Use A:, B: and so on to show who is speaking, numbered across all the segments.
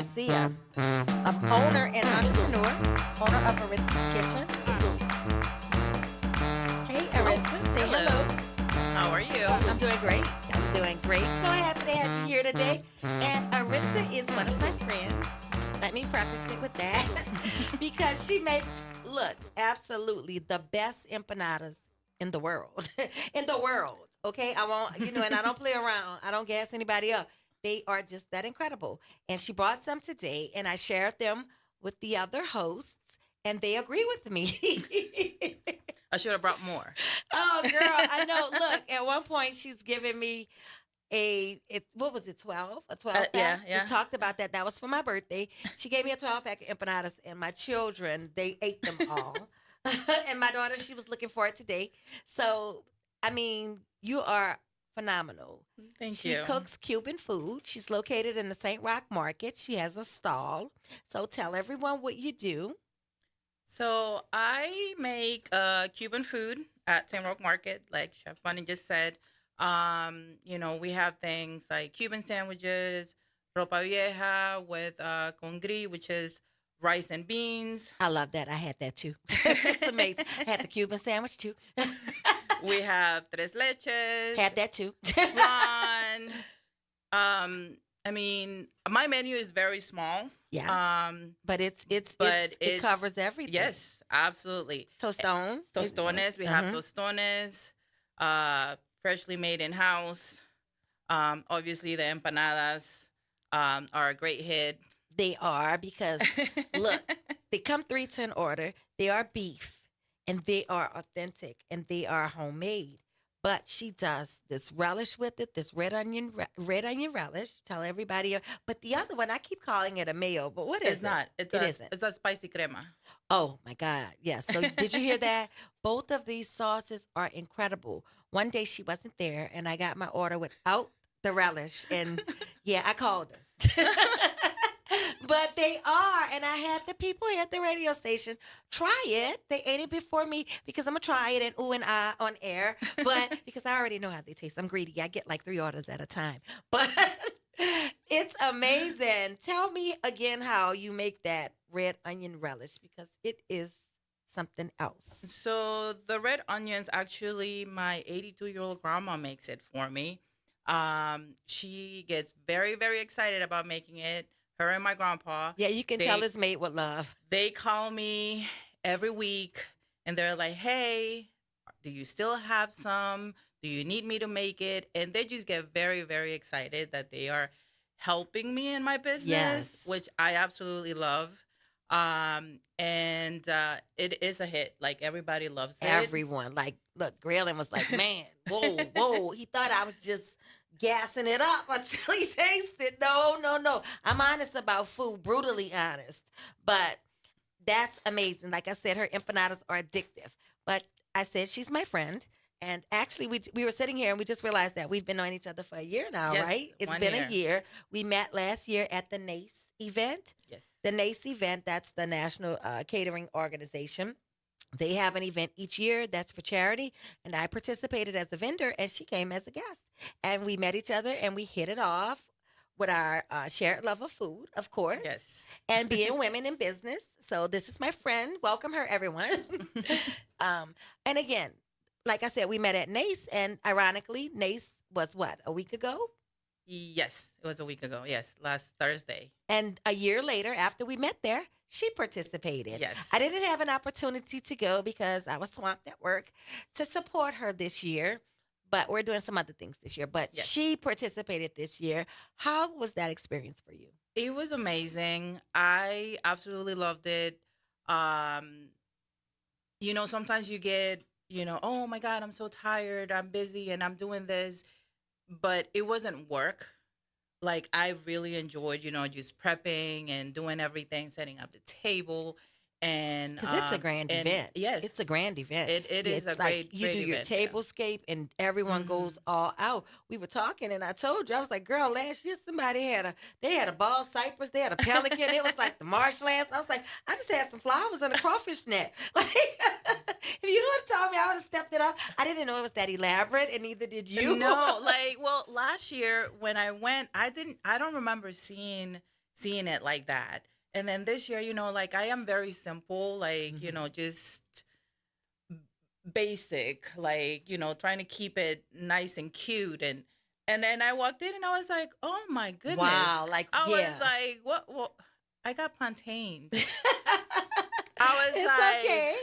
A: Garcia, of owner and entrepreneur, owner of Aritza's Kitchen. Hey, Aritza, say hello.
B: How are you?
A: I'm doing great. I'm doing great. So happy to have you here today. And Aritza is one of my friends. Let me preface it with that. Because she makes, look, absolutely the best empanadas in the world. In the world. Okay? I won't, and I don't play around. I don't gas anybody up. They are just that incredible. And she brought some today, and I shared them with the other hosts, and they agree with me.
B: I should have brought more.
A: Oh, girl, I know. Look, at one point she's giving me what was it, 12? A 12 pack?
B: Yeah.
A: We talked about that. That was for my birthday. She gave me a 12 pack of empanadas, and my children, they ate them all. And my daughter, she was looking for it today. So, I mean, you are phenomenal.
B: Thank you.
A: She cooks Cuban food. She's located in the St. Roch Market. She has a stall. So tell everyone what you do.
B: So I make Cuban food at St. Roque Market, like Chef Bunny just said. We have things like Cuban sandwiches, ropa vieja with con gris, which is rice and beans.
A: I love that. I had that too. It's amazing. I had the Cuban sandwich too.
B: We have tres leches.
A: Had that too.
B: Flan. My menu is very small.
A: Yes. But it
B: it's
A: covers everything.
B: Yes, absolutely.
A: Tostones.
B: Tostones. We have tostones, freshly made in house. Obviously, the empanadas are a great hit.
A: They are because look, they come 3 to an order. They are beef, and they are authentic, and they are homemade. But she does this relish with it, this red onion relish. Tell everybody. But the other one, I keep calling it a mayo. But what is it?
B: It's not. It isn't. It's a spicy crema.
A: Oh, my God. Yes. So did you hear that? Both of these sauces are incredible. One day she wasn't there, and I got my order without the relish. And, yeah, I called her. But they are, and I had the people here at the radio station try it. They ate it before me because I'm going to try it and ooh and ah on air. But because I already know how they taste. I'm greedy. I get like 3 orders at a time. But it's amazing. Tell me again how you make that red onion relish because it is something else.
B: So the red onions, actually, my 82-year-old grandma makes it for me. She gets very, very excited about making it. Her and my grandpa.
A: Yeah, you can tell it's made with love.
B: They call me every week, and they're like, hey, do you still have some? Do you need me to make it? And they just get very, very excited that they are helping me in my business, which I absolutely love. And it is a hit. Like, everybody loves it.
A: Everyone. Like, look, Graylin was like, man, whoa. He thought I was just gassing it up until he tasted. No. I'm honest about food, brutally honest. But that's amazing. Like I said, her empanadas are addictive. But I said she's my friend. And actually, we were sitting here and we just realized that we've been knowing each other for a year now, right? It's been a year. We met last year at the NACE event.
B: Yes.
A: The NACE event, that's the National Catering Organization. They have an event each year that's for charity, and I participated as a vendor, and she came as a guest. And we met each other, and we hit it off with our shared love of food, of course.
B: Yes.
A: And being women in business. So this is my friend. Welcome her, everyone. And again, like I said, we met at NACE, and ironically, NACE was what, a week ago?
B: Yes, it was a week ago. Yes, last Thursday.
A: And a year later, after we met there, she participated.
B: Yes.
A: I didn't have an opportunity to go because I was swamped at work to support her this year, but we're doing some other things this year. But she participated this year. How was that experience for you?
B: It was amazing. I absolutely loved it. Sometimes you get, oh my God, I'm so tired. I'm busy and I'm doing this. But it wasn't work. Like, I really enjoyed, just prepping and doing everything, setting up the table. And
A: because it's a grand event.
B: Yes.
A: It's a grand event.
B: It is a great
A: you do your
B: event,
A: tablescape and everyone goes all out. We were talking and I told you, I was like, girl, last year somebody had a ball cypress, they had a pelican, it was like the marshlands. I was like, I just had some flowers and a crawfish net. Like, if you would have told me, I would have stepped it up. I didn't know it was that elaborate, and neither did you.
B: No, last year when I went, I don't remember seeing seeing it like that. And then this year, like I am very simple, like,
A: Mhm.
B: just basic, like, trying to keep it nice and cute. And then I walked in and I was like, oh my goodness.
A: Wow, like
B: I was
A: yeah.
B: like, what? I got plantains. I was
A: It's
B: like,
A: okay.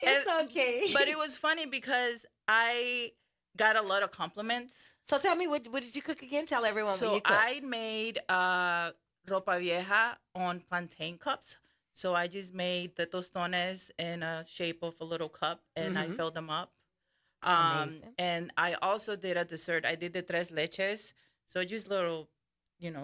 B: and,
A: It's
B: but
A: okay.
B: it was funny because I got a lot of compliments.
A: So tell me, what did you cook again? Tell everyone what
B: So
A: you cooked.
B: I made ropa vieja on plantain cups. So I just made the tostones in a shape of a little cup and I
A: Mm-hmm.
B: filled them up.
A: Amazing.
B: And I also did a dessert. I did the tres leches. So just little,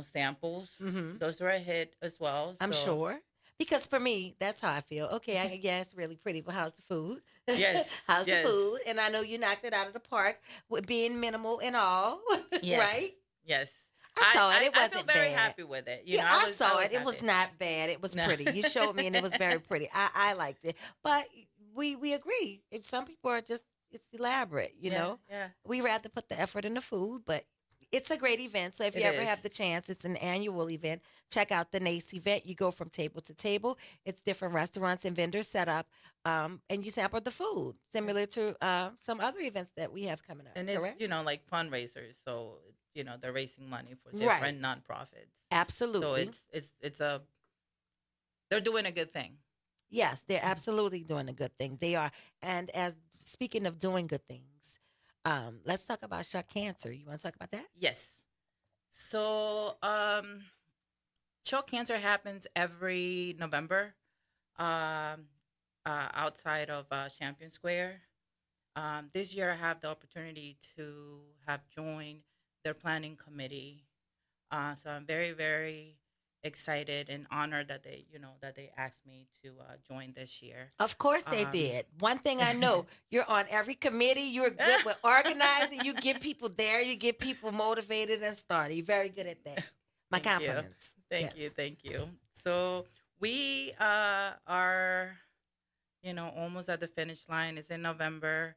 B: samples.
A: Mm-hmm.
B: Those were a hit as well.
A: I'm
B: So
A: sure. Because for me, that's how I feel. Okay, yeah, it's really pretty, but how's the food?
B: yes,
A: How's the
B: yes,
A: food? And I know you knocked it out of the park with being minimal and all, right?
B: yes, yes.
A: I
B: I,
A: saw it.
B: I,
A: It
B: I feel
A: wasn't
B: very
A: bad.
B: happy with it.
A: Yeah,
B: I
A: I
B: was I
A: saw
B: was
A: it. It was
B: happy.
A: not bad. It was
B: No.
A: pretty. You showed me, and it was very pretty. I liked it. But we agree. Some people are just it's elaborate.
B: Yeah, yeah.
A: We rather put the effort in the food, but it's a great event. So if you
B: It
A: ever have
B: is.
A: the chance, it's an annual event. Check out the NACE event. You go from table to table. It's different restaurants and vendors set up, and you sample the food,
B: Yeah.
A: similar to some other events that we have coming up.
B: And it's,
A: Correct?
B: like fundraisers. So, they're raising money for
A: Right.
B: different nonprofits. So
A: Absolutely.
B: it's they're doing a good thing.
A: Yes, they're absolutely doing a good thing. They are. And as speaking of doing good things, let's talk about Shut Cancer. You want to talk about that?
B: Yes. So, Choke cancer happens every November, um, outside of Champion Square. This year, I have the opportunity to have joined their planning committee. So I'm very, very excited and honored that they asked me to join this year.
A: Of course they
B: Um,
A: did. One thing I know, you're on every committee. You're good with organizing. You get people there. You get people motivated and started. You're very good at that. My
B: Thank you.
A: compliments.
B: Thank
A: Yes.
B: you. Thank you. So we are, almost at the finish line. It's in November.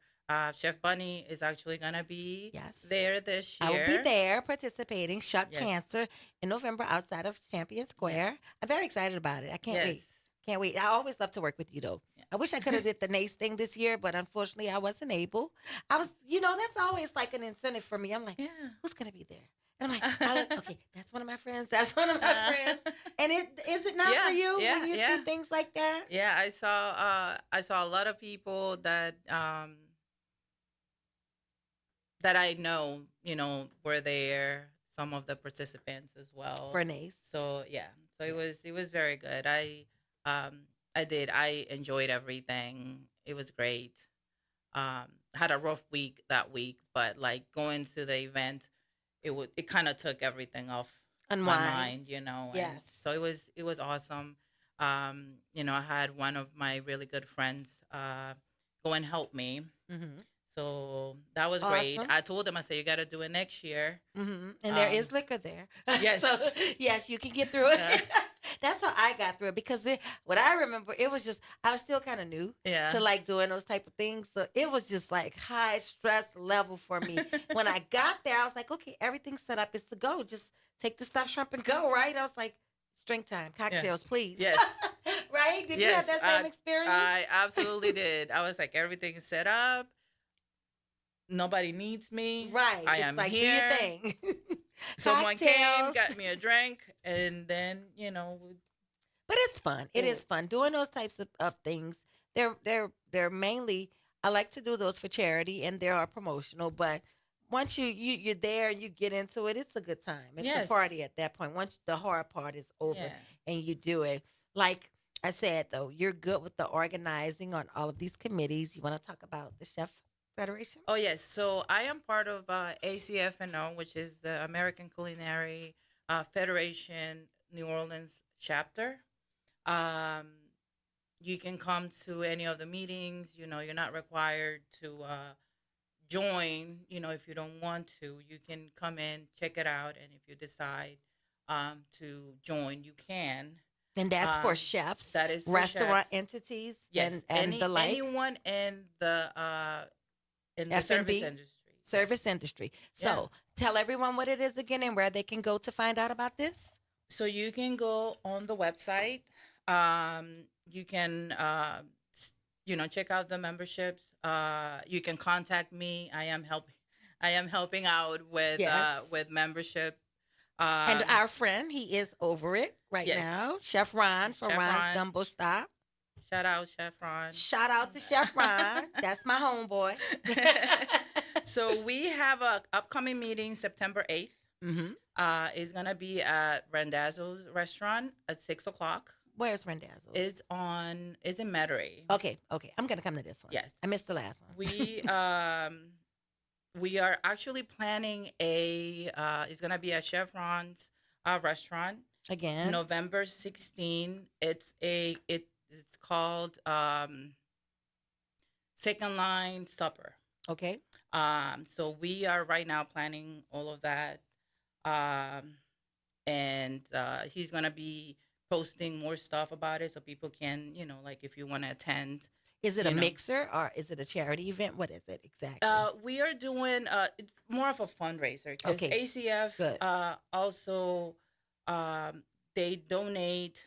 B: Chef Bunny is actually going to be
A: Yes.
B: there this
A: I will be
B: year.
A: there participating, Shut
B: Yes.
A: Cancer, in November outside of Champion
B: Yes.
A: Square. I'm very excited about it. I can't
B: Yes.
A: wait. Can't wait. I always love to work with you, though.
B: Yeah.
A: I wish I could have did the NACE thing this year, but unfortunately, I wasn't able. I was, that's always like an incentive for me. I'm like,
B: Yeah.
A: who's gonna be there? And I'm like, okay, that's one of my friends. That's one of my friends. And it is it not for
B: Yeah,
A: you
B: yeah,
A: when you
B: yeah.
A: see things like that?
B: Yeah, I saw a lot of people that I know, were there, some of the participants as well.
A: For NACE.
B: So yeah, so it
A: Yes.
B: was very good. Um I enjoyed everything. It was great. Had a rough week that week, but like going to the event, it kind of took everything off my
A: Unwind.
B: mind, and
A: Yes.
B: so it was awesome. I had one of my really good friends go and help me.
A: Mm-hmm.
B: So that was great.
A: Awesome.
B: I told him, I said, you got to do it next year.
A: Mm-hmm. And there
B: Um,
A: is liquor there.
B: Yes.
A: So, yes, you can get through it.
B: Yeah.
A: That's how I got through it because what I remember, it was just, I was still kind of new
B: Yeah.
A: to like doing those type of things. So it was just like high stress level for me. When I got there, I was like, okay, everything's set up. It's to go. Just take the stuffed shrimp and go, right? I was like, drink time, cocktails, please.
B: Yes.
A: Right? Did you
B: Yes.
A: have that same experience?
B: I absolutely did. I was like, everything is set up. Nobody needs me.
A: Right.
B: I
A: It's
B: am
A: like,
B: here.
A: do your thing.
B: Someone came,
A: Cocktails.
B: got me a drink, and then,
A: But it's fun. It is fun doing those types of things. They're mainly I like to do those for charity and they are promotional. But once you're there and you get into it, it's a good time. It's a
B: Yes.
A: party at that point. Once the hard part is over
B: yeah.
A: and you do it, like I said though, you're good with the organizing on all of these committees. You want to talk about the Chef Federation?
B: Oh, yes. So I am part of ACFNO, which is the American Culinary Federation New Orleans chapter. Um, you can come to any of the meetings. You're not required to join. If you don't want to, you can come in, check it out, and if you decide to join, you can.
A: And that's for
B: Um,
A: chefs,
B: that is for
A: restaurant
B: chefs.
A: entities,
B: Yes,
A: and the like.
B: anyone in the service
A: F&B?
B: industry.
A: Service industry.
B: Yeah.
A: So tell everyone what it is again and where they can go to find out about this.
B: So you can go on the website. You can, check out the memberships. You can contact me. I am helping out
A: Yes.
B: with membership.
A: And
B: Um,
A: our friend, he is over it right
B: yes,
A: now. Chef Ron from
B: Chef
A: Ron's
B: Ron.
A: Gumbo Stop.
B: Shout out Chef Ron.
A: Shout out to Chef Ron. That's my homeboy.
B: So we have a upcoming meeting September 8th.
A: Mm-hmm.
B: It's gonna be at Randazzo's restaurant at 6 o'clock.
A: Where's Randazzo?
B: It's in Metairie.
A: Okay, okay. I'm gonna come to this one.
B: Yes.
A: I missed the last one.
B: We are actually planning it's gonna be at Chef Ron's restaurant
A: Again.
B: November 16. It's called Second Line Supper.
A: Okay.
B: So we are right now planning all of that. Um, and he's gonna be posting more stuff about it so people can, like if you want to attend.
A: Is it a
B: you know.
A: mixer or is it a charity event? What is it exactly?
B: We are doing it's more of a fundraiser because
A: Okay,
B: ACF
A: good.
B: also um, they donate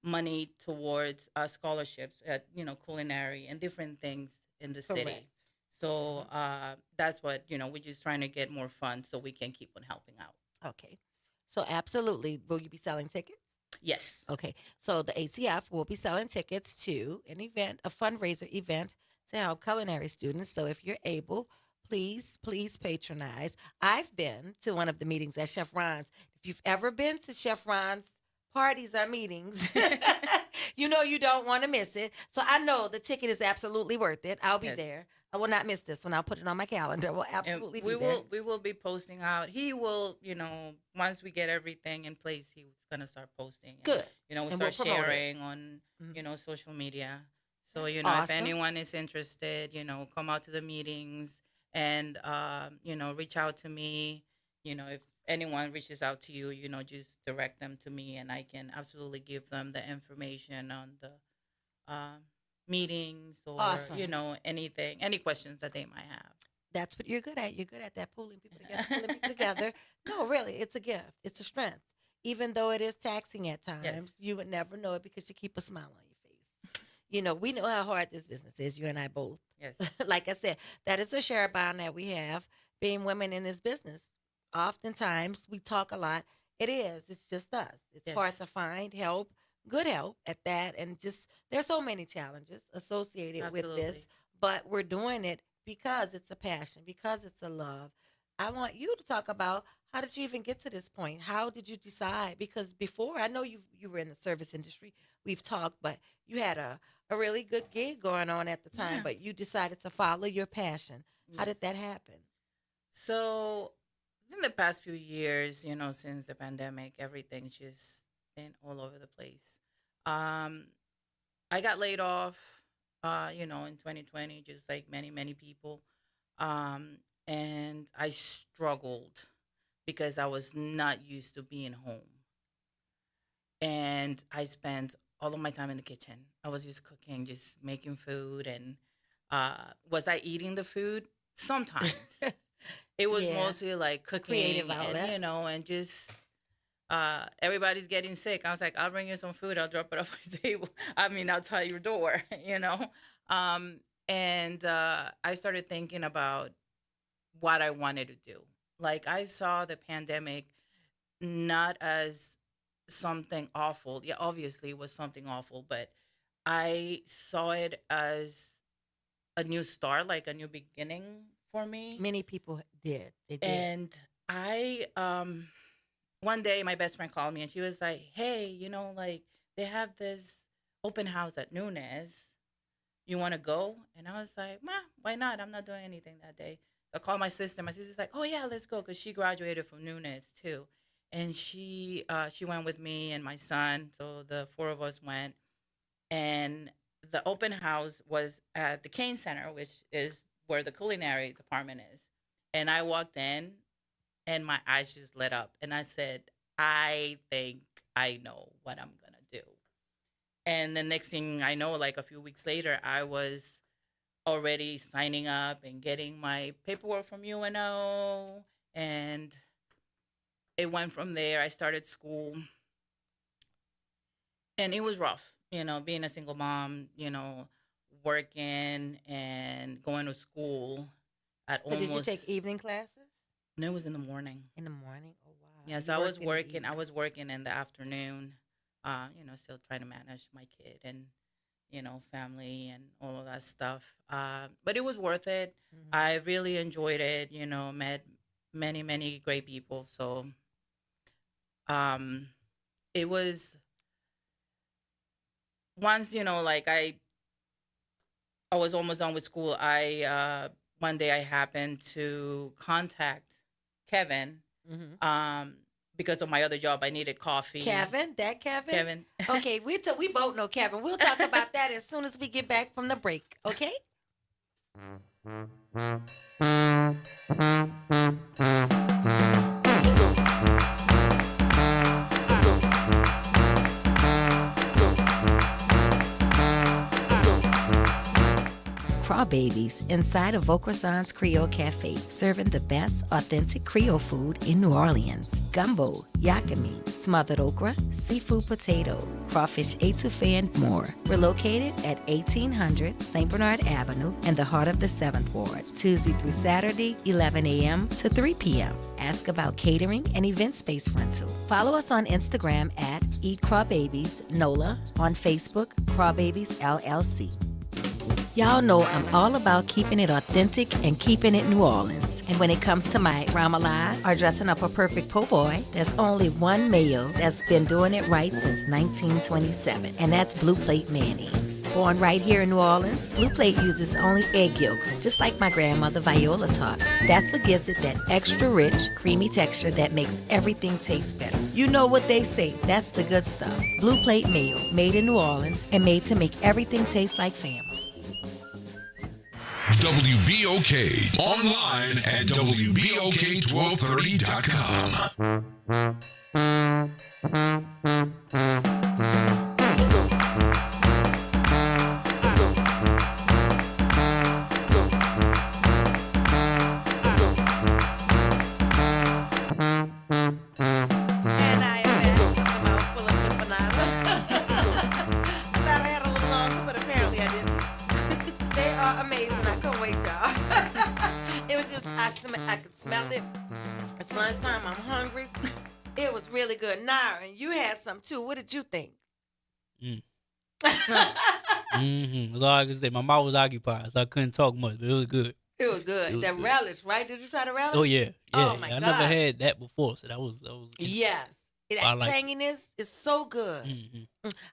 B: money towards scholarships at culinary and different things in the city.
A: Correct.
B: So that's what we're just trying to get more funds so we can keep on helping out.
A: Okay. So absolutely. Will you be selling tickets?
B: Yes.
A: Okay. So the ACF will be selling tickets to an event, a fundraiser event to help culinary students. So if you're able, please patronize. I've been to one of the meetings at Chef Ron's. If you've ever been to Chef Ron's parties or meetings, you know you don't want to miss it. So I know the ticket is absolutely worth it. I'll be
B: Yes.
A: there. I will not miss this one. I'll put it on my calendar. We'll
B: And
A: absolutely
B: we
A: be there.
B: will be posting out. He will, once we get everything in place, he's gonna start posting. And,
A: Good.
B: we'll
A: And
B: start
A: we'll promote it.
B: sharing on,
A: Mhm.
B: social media. So,
A: That's
B: if
A: awesome.
B: anyone is interested, come out to the meetings and reach out to me. If anyone reaches out to you, just direct them to me and I can absolutely give them the information on the um meetings or,
A: Awesome.
B: any questions that they might have.
A: That's what you're good at. You're good at that, pulling people together, pulling people together. No, really, it's a gift. It's a strength. Even though it is taxing at times,
B: Yes.
A: you would never know it because you keep a smile on your face. We know how hard this business is, you and I both.
B: Yes.
A: Like I said, that is a share bond that we have being women in this business. Oftentimes, we talk a lot. It is. It's just us. It's hard
B: Yes.
A: to find help, good help at that. And just, there's so many challenges associated with this,
B: Absolutely.
A: but we're doing it because it's a passion, because it's a love. I want you to talk about how did you even get to this point? How did you decide? Because before, I know you were in the service industry. We've talked, but you had a really good gig going on at the time,
B: Yeah.
A: but you decided to follow your passion. How
B: Yes.
A: did that happen?
B: So in the past few years, since the pandemic, everything's just been all over the place. Um, I got laid off, in 2020, just like many, many people. Um, and I struggled because I was not used to being home. And I spent all of my time in the kitchen. I was just cooking, just making food. And was I eating the food? Sometimes. It was
A: Yeah,
B: mostly like
A: creative
B: cooking and,
A: outlet.
B: and just everybody's getting sick. I was like, I'll bring you some food. I'll drop it off my table. I mean, outside your door, you know? Um, and I started thinking about what I wanted to do. Like, I saw the pandemic not as something awful. Yeah, obviously it was something awful, but I saw it as a new start, like a new beginning for me.
A: Many people did. They did.
B: And I one day my best friend called me and she was like, "Hey, like they have this open house at Nunes. You want to go?" And I was like, "Meh, why not? I'm not doing anything that day." I called my sister. My sister's like, "Oh yeah, let's go," because she graduated from Nunes too, and she went with me and my son. So the four of us went, and the open house was at the Kane Center, which is where the culinary department is. And I walked in, and my eyes just lit up, and I said, "I think I know what I'm gonna do." And the next thing I know, like a few weeks later, I was already signing up and getting my paperwork from UNO, and it went from there. I started school And it was rough, being a single mom, working and going to school at
A: So did you take
B: almost,
A: evening classes
B: and it was in the morning.
A: in the morning? Oh wow,
B: Yeah,
A: you
B: so
A: worked in the
B: I
A: evening.
B: was working in the afternoon, still trying to manage my kid and, family and all of that stuff. But it was worth it.
A: Hmm.
B: I really enjoyed it, met many, many great people. So um, it was once, like I was almost done with school. One day I happened to contact Kevin,
A: Hmm.
B: um, because of my other job. I needed coffee.
A: Kevin, that Kevin.
B: Kevin.
A: Okay, we both know Kevin. We'll talk about that as soon as we get back from the break. Okay. Crawbabies inside of Vaucressan's Creole Cafe, serving the best authentic Creole food in New Orleans. Gumbo, yakami, smothered okra, seafood potato, crawfish etouffee, and more. We're located at 1800 St. Bernard Avenue in the heart of the 7th Ward, Tuesday through Saturday, 11 a.m. to 3 p.m. Ask about catering and event space rental. Follow us on Instagram at Eat Crawbabies NOLA, on Facebook, Crawbabies LLC. Y'all know I'm all about keeping it authentic and keeping it New Orleans. And when it comes to my ramalade or dressing up a perfect po' boy, there's only one mayo that's been doing it right since 1927, and that's Blue Plate mayonnaise. Born right here in New Orleans, Blue Plate uses only egg yolks, just like my grandmother Viola taught me. That's what gives it that extra rich, creamy texture that makes everything taste better. You know what they say, that's the good stuff. Blue Plate mayo, made in New Orleans and made to make everything taste like family.
C: WBOK. Online at WBOK1230.com.
A: And I am back with a mouthful of empanada. I thought I had a little longer, but apparently I didn't. They are amazing. I couldn't wait, y'all. It was just, I could smell it. It's lunchtime. I'm hungry. It was really good. Nara, and you had some too. What did you think?
D: Mm. That's all I can say. My mouth was occupied, so I couldn't talk much, but it was good.
A: It was good.
D: It was
A: The
D: good.
A: relish, right? Did you try the relish?
D: Oh yeah,
A: Oh
D: yeah.
A: my
D: I
A: God.
D: never had that before, so that was
A: Yes.
D: I
A: That
D: like it.
A: tanginess is so good.
D: Mhm.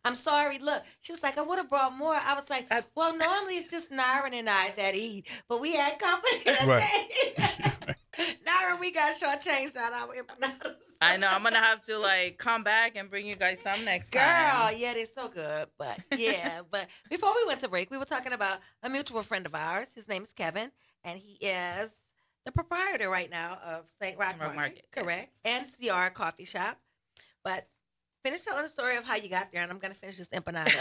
A: I'm sorry. Look, she was like, I would have brought more. I was like, well, normally it's just Nara and I that eat, but we had company that day. Nara, we got shortchanged out our empanadas.
B: I know. I'm gonna have to come back and bring you guys some next
A: Girl,
B: time.
A: yeah, they're so good. But yeah, but before we went to break, we were talking about a mutual friend of ours. His name is Kevin, and he is the proprietor right now of St. Rock
B: St. Rock
A: Market,
B: Market, yes.
A: correct? And CR Coffee Shop. But finish telling the story of how you got there, and I'm going to finish this empanada.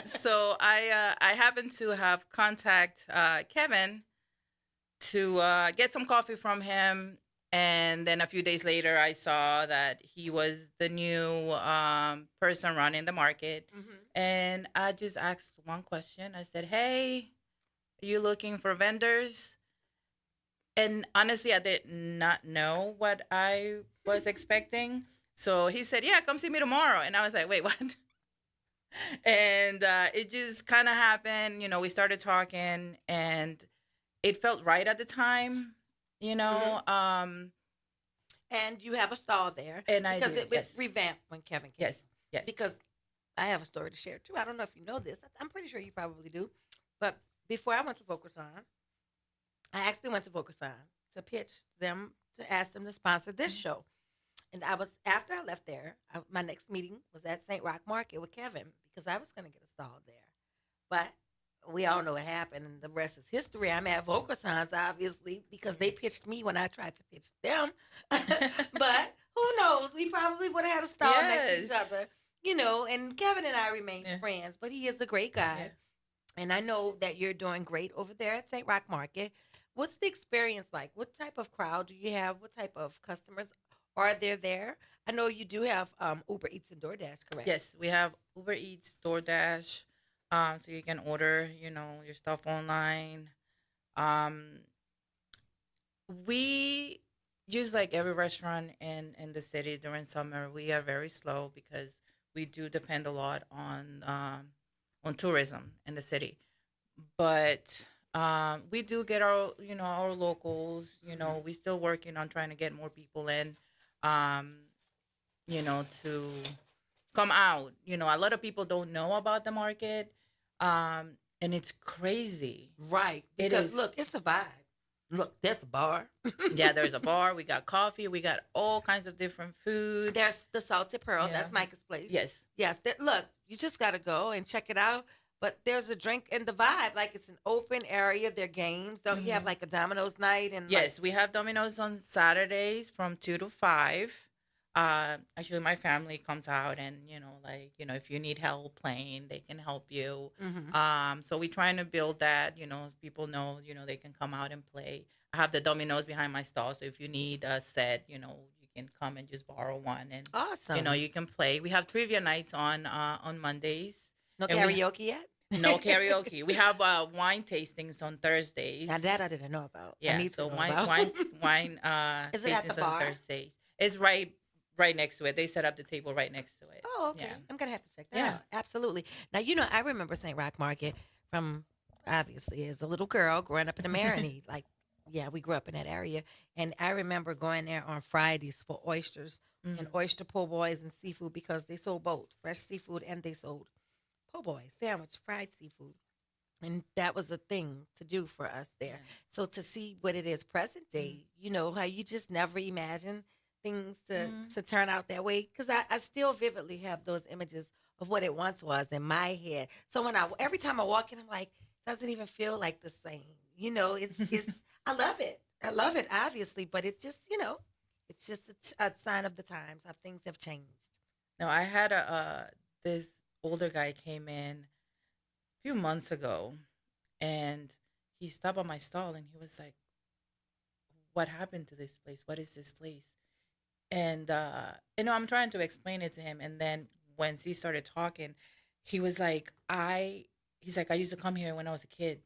B: So I happened to have contact Kevin to get some coffee from him, and then a few days later, I saw that he was the new person running the market,
A: Mhm.
B: and I just asked one question. I said, "Hey, are you looking for vendors?" And honestly, I did not know what I was expecting. So he said, "Yeah, come see me tomorrow." And I was like, "Wait, what?" And it just kind of happened. We started talking, and it felt right at the time. You know,
A: And you have a stall there
B: and I
A: because
B: did.
A: it was
B: Yes,
A: revamped when Kevin came.
B: yes, yes.
A: Because I have a story to share too. I don't know if you know this. I'm pretty sure you probably do. But before I went to Focus On, I actually went to Focus On to pitch them to ask them to sponsor this show. And I was after I left there, my next meeting was at St. Rock Market with Kevin because I was going to get a stall there. But we all know what happened, and the rest is history. I'm at Vocasons, obviously, because they pitched me when I tried to pitch them. But who knows? We probably would have had a stall next to each
B: Yes.
A: other, and Kevin and I remain
B: Yeah.
A: friends, but he is a great guy.
B: Yeah.
A: And I know that you're doing great over there at St. Rock Market. What's the experience like? What type of crowd do you have? What type of customers? are there? I know you do have Uber Eats and DoorDash, correct?
B: Yes, we have Uber Eats, DoorDash, so you can order, you know, your stuff online. Um, we use like every restaurant in the city during summer. We are very slow because we do depend a lot on tourism in the city. But we do get our, you know, our locals. You know, we still working on trying to get more people in. Um, you know, to come out. You know, a lot of people don't know about the market, and it's crazy.
A: Right.
B: It
A: Because
B: is.
A: look, it's a vibe. Look, there's a bar.
B: Yeah, there's a bar. We got coffee. We got all kinds of different food.
A: There's the Salted Pearl.
B: Yeah.
A: That's Micah's place.
B: Yes.
A: Yes. Look, you just got to go and check it out. But there's a drink and the vibe. Like it's an open area. There are games. Don't you have like a Domino's night? And
B: Yes, we have Domino's on Saturdays from 2 to 5. Actually, my family comes out, and you know, like, you know, if you need help playing, they can help you. So we're trying to build that. You know, people know, you know, they can come out and play. I have the Domino's behind my stall, so if you need a set, you know, you can come and just borrow one, and
A: awesome.
B: you know, you can play. We have trivia nights on Mondays.
A: No
B: and we-
A: karaoke yet?
B: No karaoke. We have wine tastings on Thursdays.
A: Now that I didn't know about. I
B: Yeah,
A: need
B: so
A: to know
B: wine,
A: about.
B: wine.
A: Is it at the
B: tastings
A: bar?
B: on Thursdays. It's right next to it. They set up the table right next to it.
A: Oh, okay.
B: Yeah.
A: I'm gonna have to check that
B: Yeah.
A: out. Absolutely. Now you know I remember St. Rock Market from obviously as a little girl growing up in the Marigny. Like, yeah, we grew up in that area, and I remember going there on Fridays for oysters and oyster po' boys and seafood because they sold both fresh seafood and they sold po' boys, sandwich, fried seafood. And that was a thing to do for us there.
B: Yeah.
A: So to see what it is present day, you know, how you just never imagine things to turn out that way. Because I still vividly have those images of what it once was in my head. So when every time I walk in, I'm like, it doesn't even feel like the same. You know, it's I love it. I love it, obviously, but it just, you know, it's just a sign of the times how things have changed.
B: No, I had this older guy came in a few months ago, and he stopped at my stall, and he was like, "What happened to this place? What is this place?" And you know, I'm trying to explain it to him, and then when he started talking, he was like, he's like, "I used to come here when I was a kid.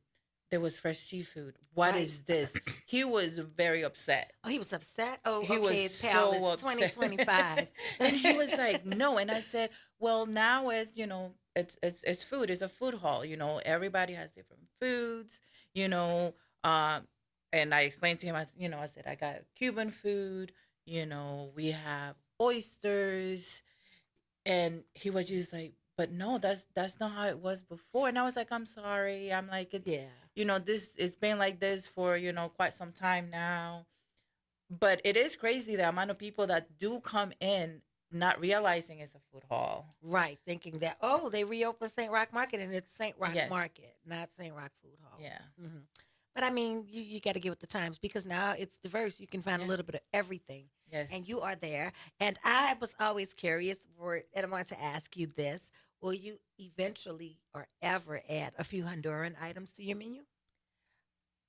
B: There was fresh seafood. What
A: Right.
B: is this?" He was very upset.
A: Oh, he was upset? Oh,
B: He
A: okay,
B: was
A: it's pal,
B: so
A: it's
B: upset.
A: 2025.
B: And he was like, "No." And I said, "Well, now is, you know, it's food. It's a food hall. You know, everybody has different foods. You know." And I explained to him, you know, I said, "I got Cuban food. You know, we have oysters." And he was just like, "But no, that's not how it was before." And I was like, "I'm sorry." I'm like, "It's,
A: Yeah.
B: you know, this it's been like this for, you know, quite some time now." But it is crazy the amount of people that do come in not realizing it's a food hall.
A: Right, thinking that, oh, they reopened St. Rock Market and it's St. Rock
B: Yes.
A: Market, not St. Rock Food Hall.
B: Yeah.
A: hmm But I mean, you got to get with the times because now it's diverse. You can find a
B: Yeah.
A: little bit of everything.
B: Yes.
A: And you are there. And I was always curious, and I wanted to ask you this. Will you eventually or ever add a few Honduran items to your menu?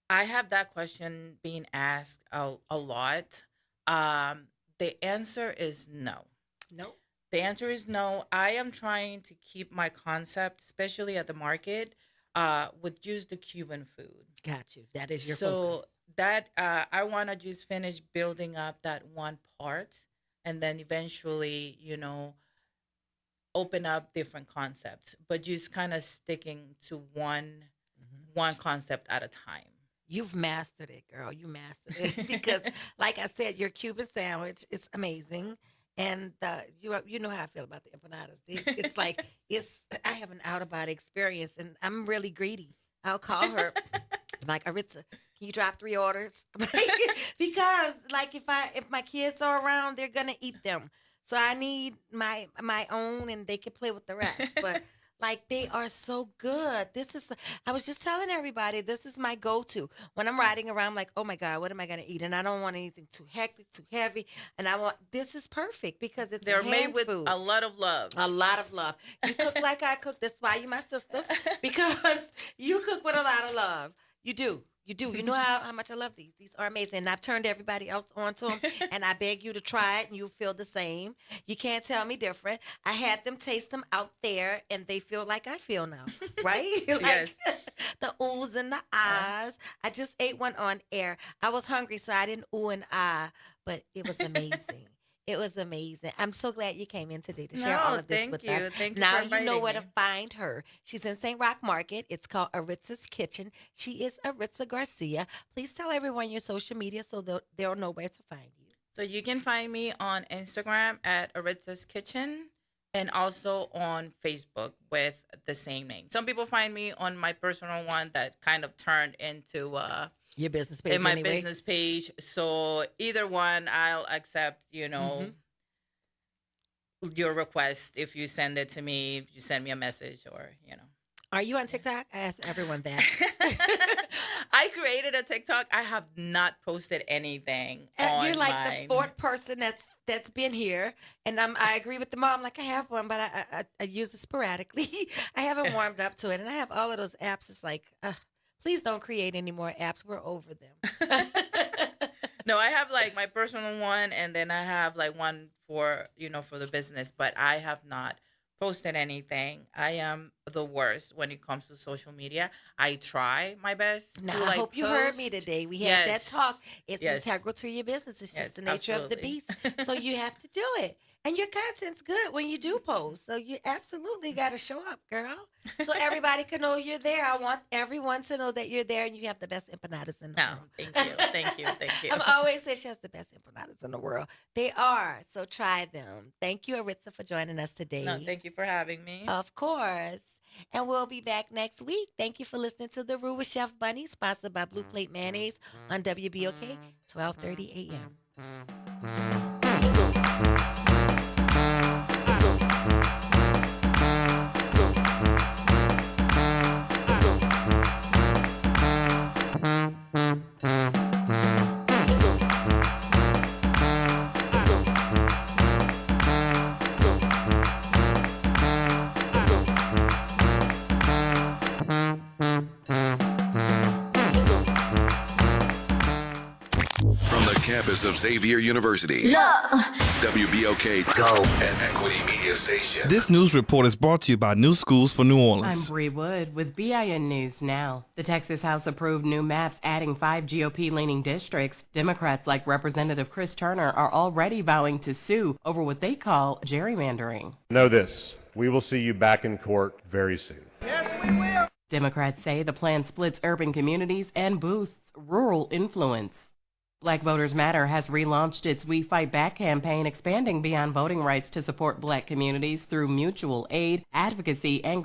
B: I have that question being asked a lot. The answer is no.
A: No.
B: The answer is no. I am trying to keep my concept, especially at the market, with just the Cuban food.
A: Got you. That is your
B: So
A: focus.
B: that I want to just finish building up that one part, and then eventually, you know, open up different concepts, but just kind of sticking to one concept at a time.
A: You've mastered it, girl. You mastered it because, like I said, your Cuban sandwich is amazing, and you know how I feel about the empanadas. It's like I have an out of body experience, and I'm really greedy. I'll call her. I'm like, Aritza, can you drop 3 orders? Because like if my kids are around, they're gonna eat them. So I need my own, and they can play with the rest. But like they are so good. I was just telling everybody this is my go-to when I'm riding around. Like, oh my God, what am I gonna eat? And I don't want anything too hectic, too heavy. And this is perfect because it's
B: They're made
A: hand
B: with
A: food.
B: a lot of love.
A: A lot of love. You cook like I cook. That's why you my sister. Because you cook with a lot of love. You do. You do. You know how much I love these. These are amazing. And I've turned everybody else onto them, and I beg you to try it, and you'll feel the same. You can't tell me different. I had them taste them out there, and they feel like I feel now, right? Like
B: Yes.
A: the oohs and the ahs. I just ate one on air. I was hungry, so I didn't ooh and ah, but it was amazing. It was amazing. I'm so glad you came in today to share all
B: No,
A: of this
B: thank
A: with
B: you.
A: us.
B: Thank you
A: Now
B: for
A: you know
B: inviting
A: where
B: me.
A: to find her. She's in St. Rock Market. It's called Aritza's Kitchen. She is Aritza Garcia. Please tell everyone your social media so they'll know where to find you.
B: So you can find me on Instagram at Aritza's Kitchen and also on Facebook with the same name. Some people find me on my personal one that kind of turned into
A: Your business page
B: in my
A: anyway.
B: business page. So either one, I'll accept, your request if you send it to me, if you send me a message or.
A: Are you on TikTok? I ask everyone that.
B: I created a TikTok. I have not posted anything on
A: You're like
B: mine.
A: the fourth person that's been here, and I agree with the mom. Like I have one, but I use it sporadically. I haven't warmed up to it, and I have all of those apps. It's like, please don't create any more apps. We're over them.
B: No, I have like my personal one, and then I have like one for for the business. But I have not posted anything. I am the worst when it comes to social media. I try my best.
A: Now,
B: to,
A: I hope you heard me
B: post.
A: today. We had that
B: Yes.
A: talk. It's
B: Yes.
A: integral to your business. It's
B: Yes,
A: just the nature of the
B: absolutely.
A: beast. So you have to do it. And your content's good when you do post. So you absolutely got to show up, girl. So everybody can know you're there. I want everyone to know that you're there and you have the best empanadas in the
B: No,
A: world.
B: thank you.
A: I'm always saying she has the best empanadas in the world. They are. So try them. Thank you, Aritza, for joining us today.
B: No, thank you for having me.
A: Of course. And we'll be back next week. Thank you for listening to The Roux with Chef Bunny, sponsored by Blue Plate Mayonnaise on WBOK, 1230 a.m.
C: From the campus of Xavier University, WBOK Go and Equity Media Station.
E: This news report is brought to you by New Schools for New
F: I'm
E: Orleans.
F: Bree Wood with BIN News Now. The Texas House approved new maps adding 5 GOP-leaning districts. Democrats like Representative Chris Turner are already vowing to sue over what they call gerrymandering.
G: Know this, we will see you back in court very soon.
F: Democrats say the plan splits urban communities and boosts rural influence. Black Voters Matter has relaunched its We Fight Back campaign, expanding beyond voting rights to support black communities through mutual aid, advocacy, and